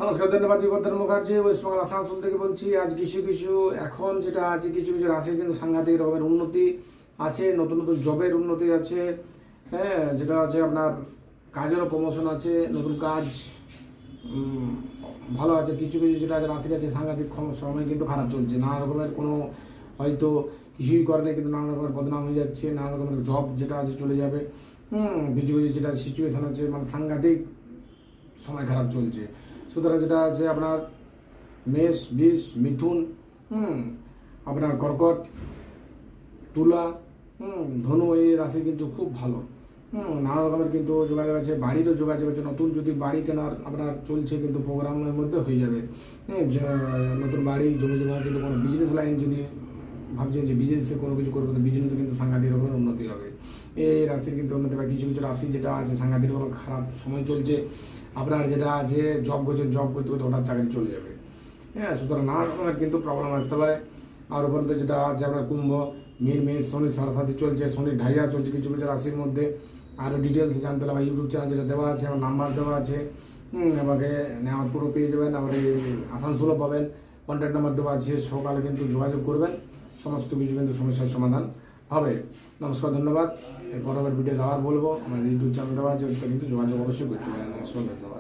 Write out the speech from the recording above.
নমস্কার, ধন্যবাদ। বিবর্ধন মুখার্জি ওয়েস্টবেঙ্গল আসানসোল থেকে বলছি। আজ কিছু কিছু এখন যেটা আছে, কিছু কিছু রাশির কিন্তু সাংঘাতিক রকমের উন্নতি আছে, নতুন নতুন জবের উন্নতি আছে। হ্যাঁ, যেটা আছে আপনার কাজেরও প্রমোশন আছে, নতুন কাজ ভালো আছে। কিছু কিছু যেটা আছে রাশির আছে সাংঘাতিক সময় কিন্তু খারাপ চলছে। নানা রকমের কোনো হয়তো কিছুই করেনি কিন্তু নানা রকমের বদনাম হয়ে যাচ্ছে, নানা রকমের জব যেটা আছে চলে যাবে। কিছু কিছু যেটা সিচুয়েশান আছে মানে সাংঘাতিক সময় খারাপ চলছে। সুতরাং যেটা আছে আপনার মেষ, বৃষ, মিথুন, আপনার কর্কট, তুলা, ধনু, এই রাশি কিন্তু খুব ভালো। নানা রকমের কিন্তু যোগাযোগ আছে, বাড়িরও যোগাযোগ আছে। নতুন যদি বাড়ি কেনার আপনার চলছে কিন্তু প্রোগ্রামের মধ্যে হয়ে যাবে। নতুন বাড়ি, জমি জমা, কিন্তু কোনো বিজনেস লাইন যদি ভাবছেন যে বিজনেসে কোনো কিছু করবো, তো বিজনেসে কিন্তু সাংঘাতিক রকমের উন্নতি হবে। এই রাশির কিন্তু উন্নতি বা কিছু কিছু রাশি যেটা আছে সাংঘাতিক রকম খারাপ সময় চলছে। আপনার যেটা আছে জব করছেন, জব করতে করতে হঠাৎ চাকরি চলে যাবে। হ্যাঁ, সুতরাং নানা রকমের কিন্তু প্রবলেম আসতে পারে। আর উপরন্ত যেটা আছে আপনার কুম্ভ, মীন, মেষ, শনির সাড়ে চলছে, শনির ঢাইয়া চলছে কিছু কিছু রাশির মধ্যে। আরও ডিটেলস জানতে হলে আমার ইউটিউব চ্যানেল যেটা দেওয়া আছে, আমার নাম্বার দেওয়া আছে, আমাকে নেওয়ার পুরো পেয়ে যাবেন। আমার এই আসানসোলও পাবেন, কন্ট্যাক্ট নাম্বার দেওয়া আছে। সকালে কিন্তু যোগাযোগ করবেন, সমস্ত কিছু কিন্তু সমস্যার সমাধান হবে। নমস্কার, ধন্যবাদ। এরপর আবার ভিডিও দেওয়ার বলবো, আমার ইউটিউব চ্যানেল দেওয়া আছে, কিন্তু যোগাযোগ অবশ্যই করতে পারেন। নমস্কার, ধন্যবাদ।